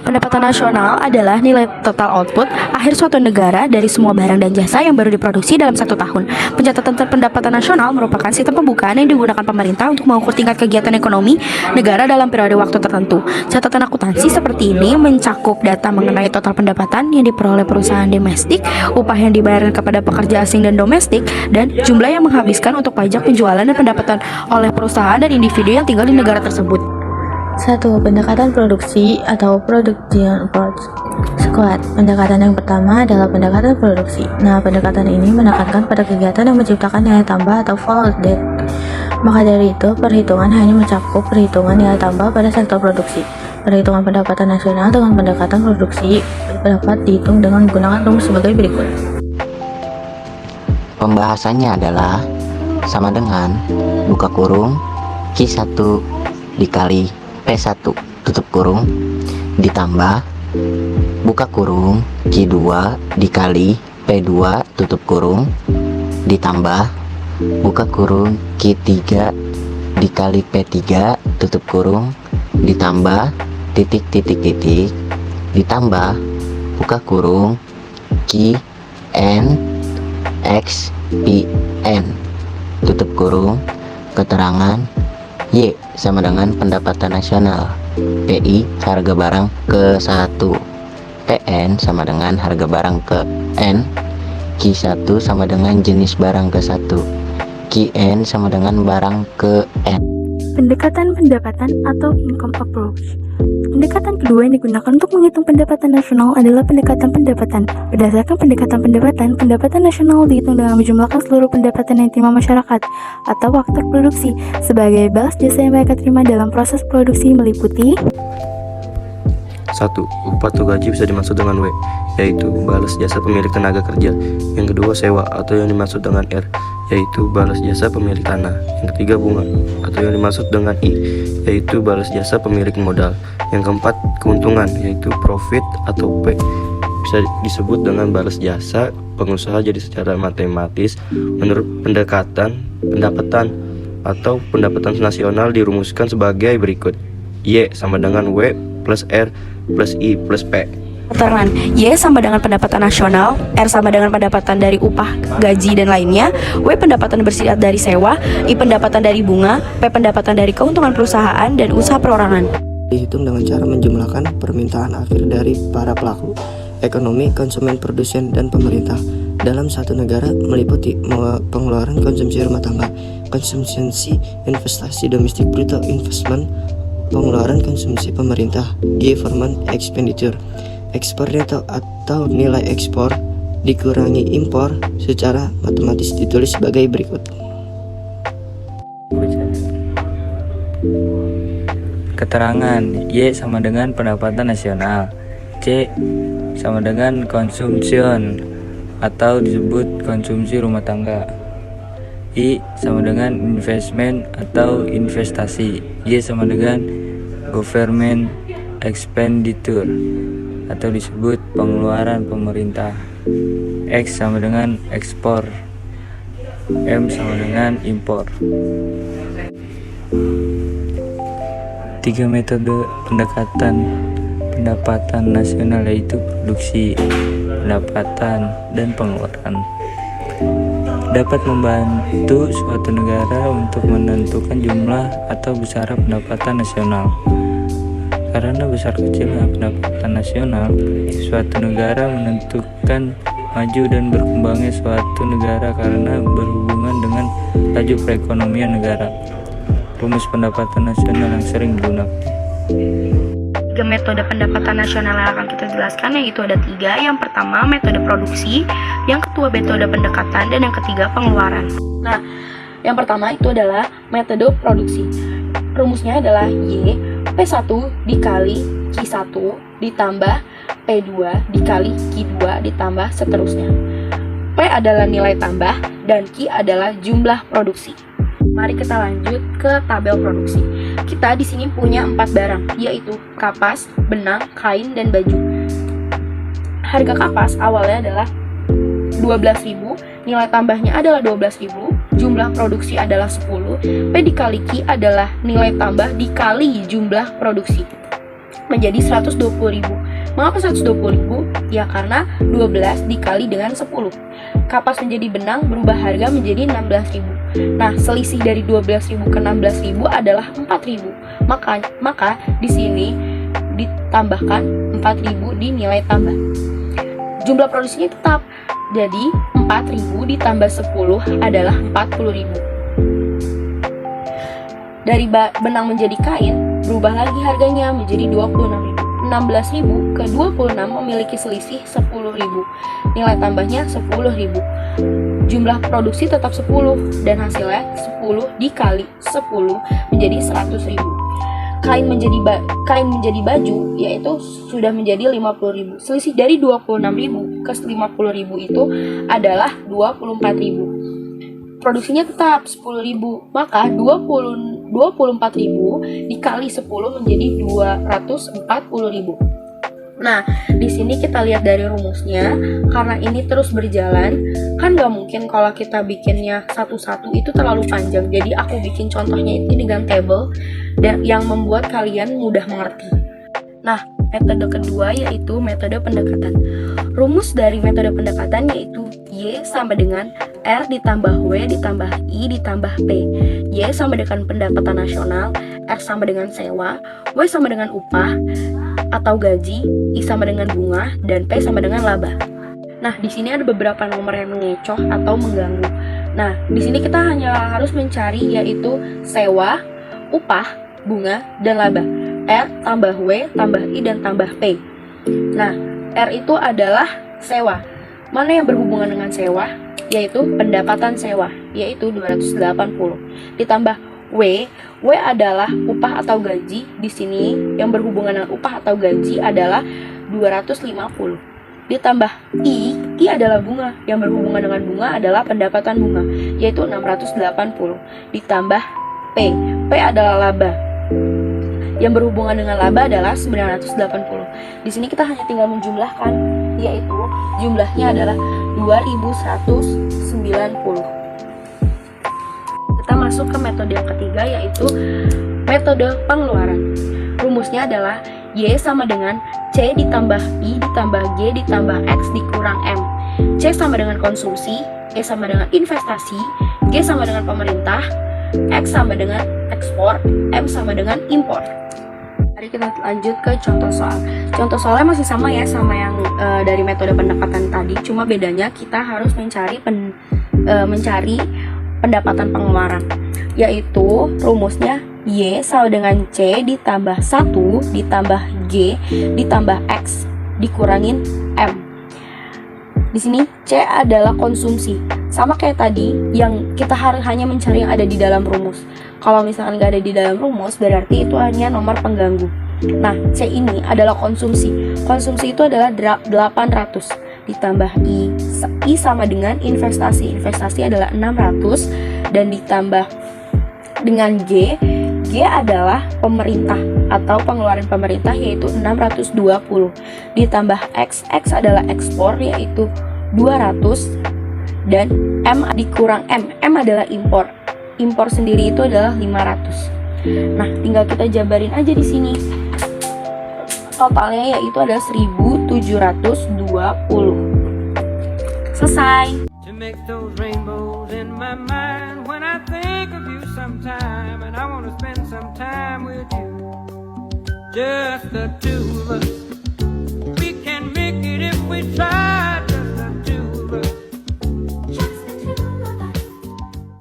Pendapatan nasional adalah nilai total output akhir suatu negara dari semua barang dan jasa yang baru diproduksi dalam satu tahun. Pencatatan pendapatan nasional merupakan sistem pembukaan yang digunakan pemerintah untuk mengukur tingkat kegiatan ekonomi negara dalam periode waktu tertentu. Catatan akuntansi seperti ini mencakup data mengenai total pendapatan yang diperoleh perusahaan domestik, upah yang dibayarkan kepada pekerja asing dan domestik, dan jumlah yang menghabiskan untuk pajak penjualan dan pendapatan oleh perusahaan dan individu yang tinggal di negara tersebut. 1. Pendekatan produksi atau production approach. Squad. Pendekatan yang pertama adalah pendekatan produksi. Nah, pendekatan ini menekankan pada kegiatan yang menciptakan nilai tambah atau value added. Maka dari itu, perhitungan hanya mencakup perhitungan nilai tambah pada sektor produksi. Perhitungan pendapatan nasional dengan pendekatan produksi dapat dihitung dengan menggunakan rumus sebagai berikut. Pembahasannya adalah sama dengan buka kurung Q1 dikali P1 tutup kurung ditambah buka kurung Q2 dikali P2 tutup kurung ditambah buka kurung Q3 dikali P3 tutup kurung ditambah titik ditambah buka kurung Q N X P N tutup kurung keterangan Y sama dengan pendapatan nasional, PI harga barang ke 1, PN sama dengan harga barang ke N, Q1 sama dengan jenis barang ke 1, QN sama dengan barang ke N. Pendekatan pendapatan atau income approach. Pendekatan kedua yang digunakan untuk menghitung pendapatan nasional adalah pendekatan pendapatan. Berdasarkan pendapatan nasional dihitung dengan menjumlahkan seluruh pendapatan yang diterima masyarakat atau faktor produksi sebagai balas jasa yang mereka terima dalam proses produksi meliputi 1. Upah atau gaji bisa dimaksud dengan W, yaitu balas jasa pemilik tenaga kerja. Yang kedua, sewa atau yang dimaksud dengan R, yaitu balas jasa pemilik tanah. Yang ketiga, bunga atau yang dimaksud dengan I, yaitu balas jasa pemilik modal. Yang keempat, keuntungan, yaitu profit atau P, bisa disebut dengan balas jasa pengusaha. Jadi secara matematis, menurut pendekatan pendapatan atau pendapatan nasional dirumuskan sebagai berikut: Y sama dengan W plus R plus I plus P. Keterangan Y sama dengan pendapatan nasional, R sama dengan pendapatan dari upah, gaji, dan lainnya, W pendapatan bersifat dari sewa, I pendapatan dari bunga, P pendapatan dari keuntungan perusahaan dan usaha perorangan. Dihitung dengan cara menjumlahkan permintaan akhir dari para pelaku ekonomi, konsumen, produsen, dan pemerintah dalam satu negara, meliputi pengeluaran konsumsi rumah tangga, konsumsi investasi domestik bruto investment, pengeluaran konsumsi pemerintah, government expenditure, ekspor neto atau nilai ekspor dikurangi impor, secara matematis ditulis sebagai berikut. Keterangan Y sama dengan pendapatan nasional, C sama dengan consumption atau disebut konsumsi rumah tangga, I sama dengan investment atau investasi, Y sama dengan government expenditure atau disebut pengeluaran pemerintah, X sama dengan ekspor, M sama dengan impor. 3 metode pendapatan nasional, yaitu produksi, pendapatan, dan pengeluaran. Dapat membantu suatu negara untuk menentukan jumlah atau besaran pendapatan nasional. Karena besar kecilnya pendapatan nasional, suatu negara menentukan maju dan berkembangnya suatu negara karena berhubungan dengan laju perekonomian negara. Rumus pendapatan nasional yang sering digunakan. 3 metode pendapatan nasional yang akan kita jelaskan, yaitu ada 3. Yang pertama, metode produksi, yang kedua, metode pendekatan, dan yang ketiga, pengeluaran. Nah, yang pertama itu adalah metode produksi. Rumusnya adalah Y P1 dikali Q1 ditambah P2 dikali Q2 ditambah seterusnya. P adalah nilai tambah dan Q adalah jumlah produksi. Mari kita lanjut ke tabel produksi. Kita di sini punya 4 barang, yaitu kapas, benang, kain, dan baju. Harga kapas awalnya adalah 12.000, nilai tambahnya adalah 12.000, jumlah produksi adalah 10, P dikali Q adalah nilai tambah dikali jumlah produksi. menjadi 120.000. Mengapa 120.000? Ya karena 12 dikali dengan 10. Kapas menjadi benang berubah harga menjadi 16.000. Nah, selisih dari 12.000 ke 16.000 adalah 4.000. Maka di sini ditambahkan 4.000 di nilai tambah. Jumlah produksinya tetap. Jadi 4.000 ditambah 10 adalah 40.000. Dari benang menjadi kain, berubah lagi harganya menjadi 26.000. 16.000 ke 26 memiliki selisih 10.000. Nilai tambahnya 10.000. Jumlah produksi tetap 10 dan hasilnya 10 dikali 10 menjadi 100.000. Kain menjadi baju yaitu sudah menjadi 50.000. Selisih dari 26.000 ke 50.000 itu adalah 24.000. Produksinya tetap 10.000, maka 24.000 dikali 10 menjadi 240.000. Nah, di sini kita lihat dari rumusnya, karena ini terus berjalan, kan gak mungkin kalau kita bikinnya satu-satu itu terlalu panjang. Jadi aku bikin contohnya ini dengan table dan yang membuat kalian mudah mengerti. Nah, metode kedua yaitu metode pendekatan. Rumus dari metode pendekatan yaitu Y sama dengan R ditambah W ditambah I ditambah P. Y sama dengan pendapatan nasional, R sama dengan sewa, W sama dengan upah atau gaji, I sama dengan bunga, dan P sama dengan laba. Nah, di sini ada beberapa nomor yang mengecoh atau mengganggu. Nah, di sini kita hanya harus mencari yaitu sewa, upah, bunga, dan laba. R tambah W tambah I dan tambah P. Nah, R itu adalah sewa. Mana yang berhubungan dengan sewa? Yaitu pendapatan sewa, yaitu 280. Ditambah W adalah upah atau gaji. Di sini yang berhubungan dengan upah atau gaji adalah 250. Ditambah I adalah bunga. Yang berhubungan dengan bunga adalah pendapatan bunga, yaitu 680. Ditambah P adalah laba. Yang berhubungan dengan laba adalah 980. Di sini kita hanya tinggal menjumlahkan, yaitu jumlahnya adalah 2190. Kita masuk ke metode yang ketiga yaitu metode pengeluaran. Rumusnya adalah Y sama dengan C ditambah I ditambah G ditambah X dikurang M. C sama dengan konsumsi, E sama dengan investasi, G sama dengan pemerintah, X sama dengan ekspor, M sama dengan impor. Mari kita lanjut ke contoh soal. Contoh soalnya masih sama ya sama yang dari metode pendekatan tadi, cuma bedanya kita harus mencari pendapatan pengeluaran, yaitu rumusnya Y sama dengan C ditambah 1 ditambah G ditambah X dikurangin M. Di sini C adalah konsumsi. Sama kayak tadi yang kita harus hanya mencari yang ada di dalam rumus. Kalau misalkan nggak ada di dalam rumus berarti itu hanya nomor pengganggu. Nah, C ini adalah konsumsi. Konsumsi itu adalah 800 ditambah I sama dengan investasi. Investasi adalah 600 dan ditambah dengan G adalah pemerintah atau pengeluaran pemerintah yaitu 620 ditambah X adalah ekspor yaitu 200 dan M dikurang M adalah impor. Impor sendiri itu adalah 500. Nah, tinggal kita jabarin aja di sini. Totalnya yaitu adalah 1720. Selesai. To make those rainbows in my mind when I think of you sometime, and I want to spend some time with you, just the two of us.